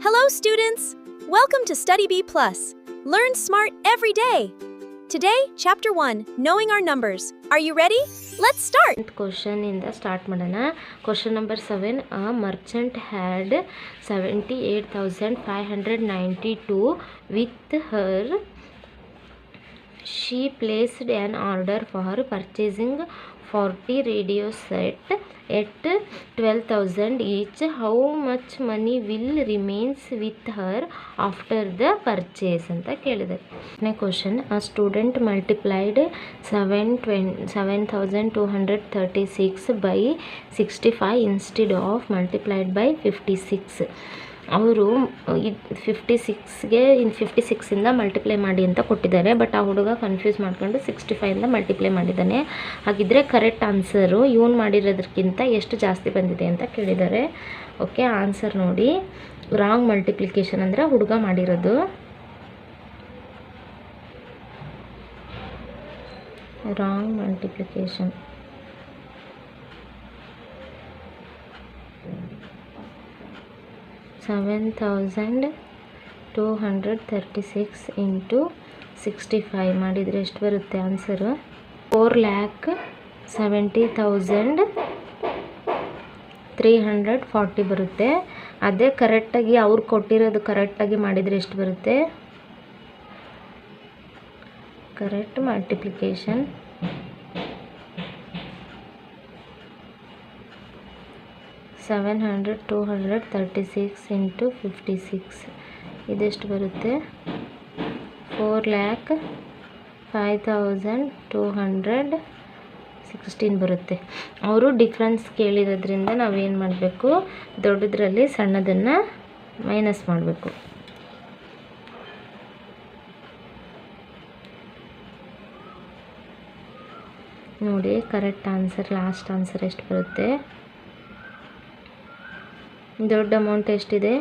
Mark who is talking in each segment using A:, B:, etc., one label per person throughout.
A: Hello students! Welcome to Study B+. Learn smart every day. Today, Chapter 1, Knowing Our Numbers. Are you ready? Let's start!
B: Question ಇಂದ start ಮಾಡೋಣ. Question number 7. A merchant had 78,592 with her. She placed an order for purchasing 40 radio set at 12,000 each. How much money will remains with her after the purchase ಅಂತ ಕೇಳಿದ್ದಾರೆ. Next question, a student multiplied 7,236 by 65 instead of multiplied by 56. ಅವರು 56ಗೆ 56ಇಂದ multiply ಮಾಡಿ ಅಂತ ಕೊಟ್ಟಿದ್ದಾರೆ. But ಆ ಹುಡುಗ confuse ಮಾಡ್ಕೊಂಡು 65ಇಂದ multiply ಮಾಡಿದ್ದಾನೆ. ಹಾಗಿದ್ರೆ ಕರೆಕ್ಟ್ ಆನ್ಸರು ಇವನು ಮಾಡಿರೋದಕ್ಕಿಂತ ಎಷ್ಟು ಜಾಸ್ತಿ ಬಂದಿದೆ ಅಂತ ಕೇಳಿದ್ದಾರೆ. ಓಕೆ, ಆನ್ಸರ್ ನೋಡಿ. ರಾಂಗ್ ಮಲ್ಟಿಪ್ಲಿಕೇಶನ್ ಅಂದರೆ ಹುಡುಗ ಮಾಡಿರೋದು. Wrong multiplication. $7,236 into 65 ಮಾಡಿದರೆ ಎಷ್ಟು ಬರುತ್ತೆ ಆನ್ಸರು? 4,70,340 ಬರುತ್ತೆ. ಅದೇ ಕರೆಕ್ಟಾಗಿ ಅವ್ರು ಕೊಟ್ಟಿರೋದು ಕರೆಕ್ಟಾಗಿ ಮಾಡಿದರೆ ಎಷ್ಟು ಬರುತ್ತೆ? ಕರೆಕ್ಟ್ ಮಲ್ಟಿಪ್ಲಿಕೇಶನ್ $7,236 into 56 ಇದೆಷ್ಟು ಬರುತ್ತೆ? 4,05,216 ಬರುತ್ತೆ. ಅವರು ಡಿಫ್ರೆನ್ಸ್ ಕೇಳಿರೋದ್ರಿಂದ ನಾವೇನು ಮಾಡಬೇಕು? ದೊಡ್ಡದ್ರಲ್ಲಿ ಸಣ್ಣದನ್ನು ಮೈನಸ್ ಮಾಡಬೇಕು. ನೋಡಿ, ಕರೆಕ್ಟ್ ಆನ್ಸರ್, ಲಾಸ್ಟ್ ಆನ್ಸರ್ ಎಷ್ಟು ಬರುತ್ತೆ? ದೊಡ್ಡ ಅಮೌಂಟ್ ಎಷ್ಟಿದೆ?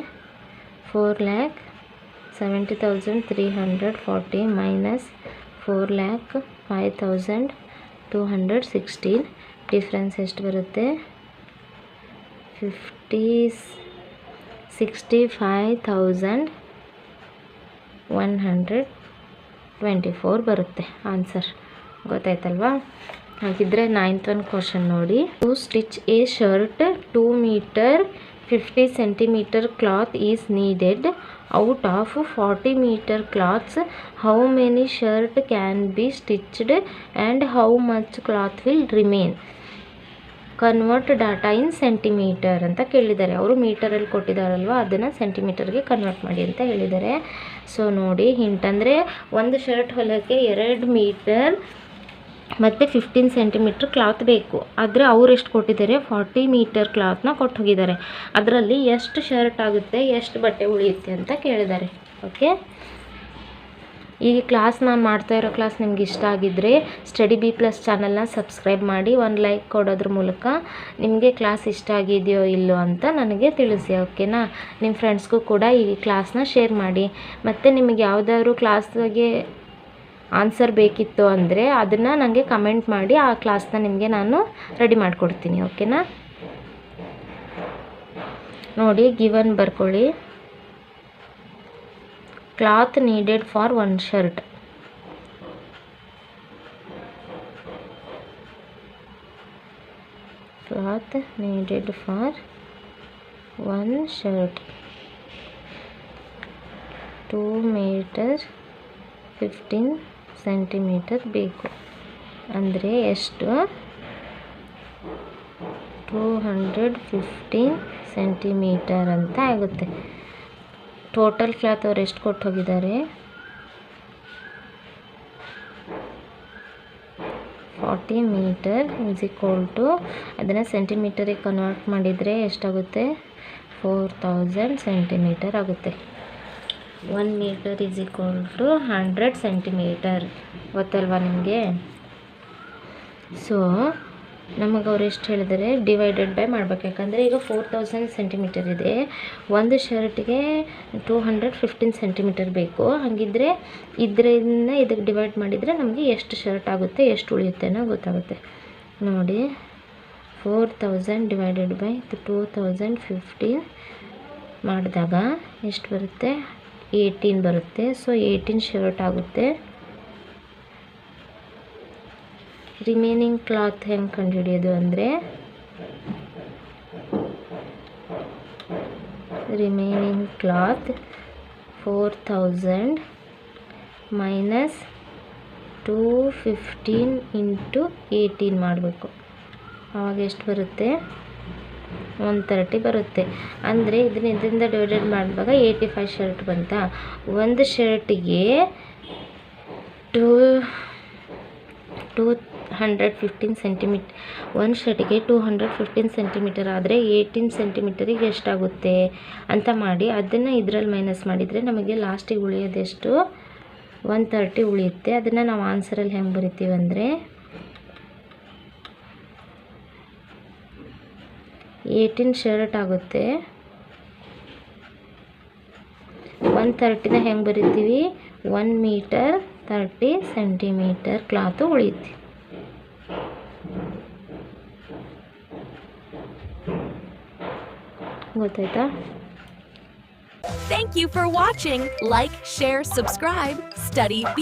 B: 4,70,340 ಮೈನಸ್ 4,05,216. ಡಿಫ್ರೆನ್ಸ್ ಎಷ್ಟು ಬರುತ್ತೆ? 65,124 ಬರುತ್ತೆ ಆನ್ಸರ್. ಗೊತ್ತಾಯ್ತಲ್ವಾ? ಹಾಗಿದ್ರೆ 9th one ಕ್ವಶನ್ ನೋಡಿ. To stitch a shirt 2 metre 50 centimeter cloth is needed. Out of 40 meter cloths, how many shirt can be stitched and how much cloth will remain? Convert data in centimetre ಅಂತ ಕೇಳಿದ್ದಾರೆ. ಅವರು ಮೀಟರಲ್ಲಿ ಕೊಟ್ಟಿದ್ದಾರಲ್ವ, ಅದನ್ನು ಸೆಂಟಿಮೀಟರ್ಗೆ convert ಮಾಡಿ ಅಂತ ಹೇಳಿದ್ದಾರೆ. So ನೋಡಿ, hint ಅಂದರೆ ಒಂದು ಶರ್ಟ್ ಹೊಲಕ್ಕೆ 2 ಮೀಟರ್ ಮತ್ತು 15 ಸೆಂಟಿಮೀಟ್ರ್ ಕ್ಲಾತ್ ಬೇಕು. ಆದರೆ ಅವ್ರು ಎಷ್ಟು ಕೊಟ್ಟಿದ್ದಾರೆ? 40 ಮೀಟರ್ ಕ್ಲಾತ್ನ ಕೊಟ್ಟು ಹೋಗಿದ್ದಾರೆ. ಅದರಲ್ಲಿ ಎಷ್ಟು ಶರ್ಟ್ ಆಗುತ್ತೆ, ಎಷ್ಟು ಬಟ್ಟೆ ಉಳಿಯುತ್ತೆ ಅಂತ ಕೇಳಿದ್ದಾರೆ. ಓಕೆ, ಈ ಕ್ಲಾಸ್ ನಾನು ಮಾಡ್ತಾ ಇರೋ ಕ್ಲಾಸ್ ನಿಮ್ಗೆ ಇಷ್ಟ ಆಗಿದ್ದರೆ ಸ್ಟಡಿ ಬಿ ಪ್ಲಸ್ ಚಾನಲ್ನ ಸಬ್ಸ್ಕ್ರೈಬ್ ಮಾಡಿ ಒಂದು ಲೈಕ್ ಕೊಡೋದ್ರ ಮೂಲಕ ನಿಮಗೆ ಕ್ಲಾಸ್ ಇಷ್ಟ ಆಗಿದೆಯೋ ಇಲ್ಲೋ ಅಂತ ನನಗೆ ತಿಳಿಸಿ. ಓಕೆನಾ? ನಿಮ್ಮ ಫ್ರೆಂಡ್ಸ್ಗೂ ಕೂಡ ಈ ಕ್ಲಾಸ್ನ ಶೇರ್ ಮಾಡಿ. ಮತ್ತು ನಿಮಗೆ ಯಾವುದಾದ್ರು ಕ್ಲಾಸ್ಗೆ ಆನ್ಸರ್ ಬೇಕಿತ್ತು ಅಂದರೆ ಅದನ್ನು ನನಗೆ ಕಮೆಂಟ್ ಮಾಡಿ, ಆ ಕ್ಲಾಸ್ನ ನಿಮಗೆ ನಾನು ರೆಡಿ ಮಾಡಿಕೊಡ್ತೀನಿ. ಓಕೆನಾ? ನೋಡಿ, ಗಿವನ್ ಬರ್ಕೊಳ್ಳಿ. Cloth needed for 1 shirt. Cloth needed for 1 shirt 2 metre 15 centimetre ಬೇಕು. ಅಂದರೆ ಎಷ್ಟು? 215 ಸೆಂಟಿಮೀಟರ್ ಅಂತ ಆಗುತ್ತೆ. ಟೋಟಲ್ ಕ್ಲಾತ್ ಅವ್ರು ಎಷ್ಟು ಕೊಟ್ಟು ಹೋಗಿದ್ದಾರೆ? 40 ಮೀಟರ್ ಈಸ್ ಈಕ್ವಲ್ ಟು, ಅದನ್ನು ಸೆಂಟಿಮೀಟರಿಗೆ ಕನ್ವರ್ಟ್ ಮಾಡಿದರೆ ಎಷ್ಟಾಗುತ್ತೆ? 4,000 ಸೆಂಟಿಮೀಟರ್ ಆಗುತ್ತೆ. 1 metre is equal to 100 centimetre. ಗೊತ್ತಲ್ವಾ ನಿಮಗೆ? ಸೊ ನಮಗೆ ಅವ್ರು ಎಷ್ಟು ಹೇಳಿದರೆ ಡಿವೈಡೆಡ್ ಬೈ ಮಾಡಬೇಕು. ಯಾಕಂದರೆ ಈಗ 4,000 ಸೆಂಟಿಮೀಟರ್ ಇದೆ, ಒಂದು ಶರ್ಟ್ಗೆ 215 ಸೆಂಟಿಮೀಟರ್ ಬೇಕು. ಹಾಗಿದ್ದರೆ ಇದರಿಂದ ಇದಕ್ಕೆ ಡಿವೈಡ್ ಮಾಡಿದರೆ ನಮಗೆ ಎಷ್ಟು ಶರ್ಟ್ ಆಗುತ್ತೆ, ಎಷ್ಟು ಉಳಿಯುತ್ತೆ ಅನ್ನೋ ಗೊತ್ತಾಗುತ್ತೆ. ನೋಡಿ, 4,000 ಡಿವೈಡೆಡ್ ಬೈ 2,015 ಮಾಡಿದಾಗ ಎಷ್ಟು ಬರುತ್ತೆ? 18 ಬರುತ್ತೆ. ಸೊ 18 ಶರ್ಟ್ ಆಗುತ್ತೆ. ರಿಮೈನಿಂಗ್ ಕ್ಲಾತ್ ಹೆಂಗೆ ಕಂಡುಹಿಡಿಯೋದು ಅಂದರೆ, ರಿಮೈನಿಂಗ್ ಕ್ಲಾತ್ 4000 ಮೈನಸ್ 215 ಇಂಟು 18 ಮಾಡಬೇಕು. ಆವಾಗ ಎಷ್ಟು ಬರುತ್ತೆ? 130 ಬರುತ್ತೆ. ಅಂದರೆ ಇದರಿಂದ ಡಿವೈಡೆಡ್ ಮಾಡುವಾಗ 85 ಶರ್ಟ್ ಬಂತಾ? ಒಂದು ಶರ್ಟಿಗೆ 215 ಸೆಂಟಿಮೀಟರ್, ಒಂದು ಶರ್ಟಿಗೆ 215 ಸೆಂಟಿಮೀಟರ್ ಆದರೆ 18 ಸೆಂಟಿಮೀಟರಿಗೆ ಎಷ್ಟಾಗುತ್ತೆ ಅಂತ ಮಾಡಿ ಅದನ್ನು ಇದರಲ್ಲಿ ಮೈನಸ್ ಮಾಡಿದರೆ ನಮಗೆ ಲಾಸ್ಟಿಗೆ ಉಳಿಯೋದೆಷ್ಟು? 130 ಉಳಿಯುತ್ತೆ. ಅದನ್ನು ನಾವು ಆನ್ಸರಲ್ಲಿ ಹೆಂಗೆ ಬರಿತೀವಿ ಅಂದರೆ, 18 ಶರ್ಟ್ ಆಗುತ್ತೆ. 130ನ ಹೆಂಗೆ ಬರಿತೀವಿ? 1 ಮೀಟರ್ 30 ಸೆಂಟಿಮೀಟರ್ ಕ್ಲಾತು ಉಳಿಯುತ್ತೆ. ಗೊತ್ತಾಯ್ತಾ?
A: Thank you for watching. Like, share, subscribe. Study B+.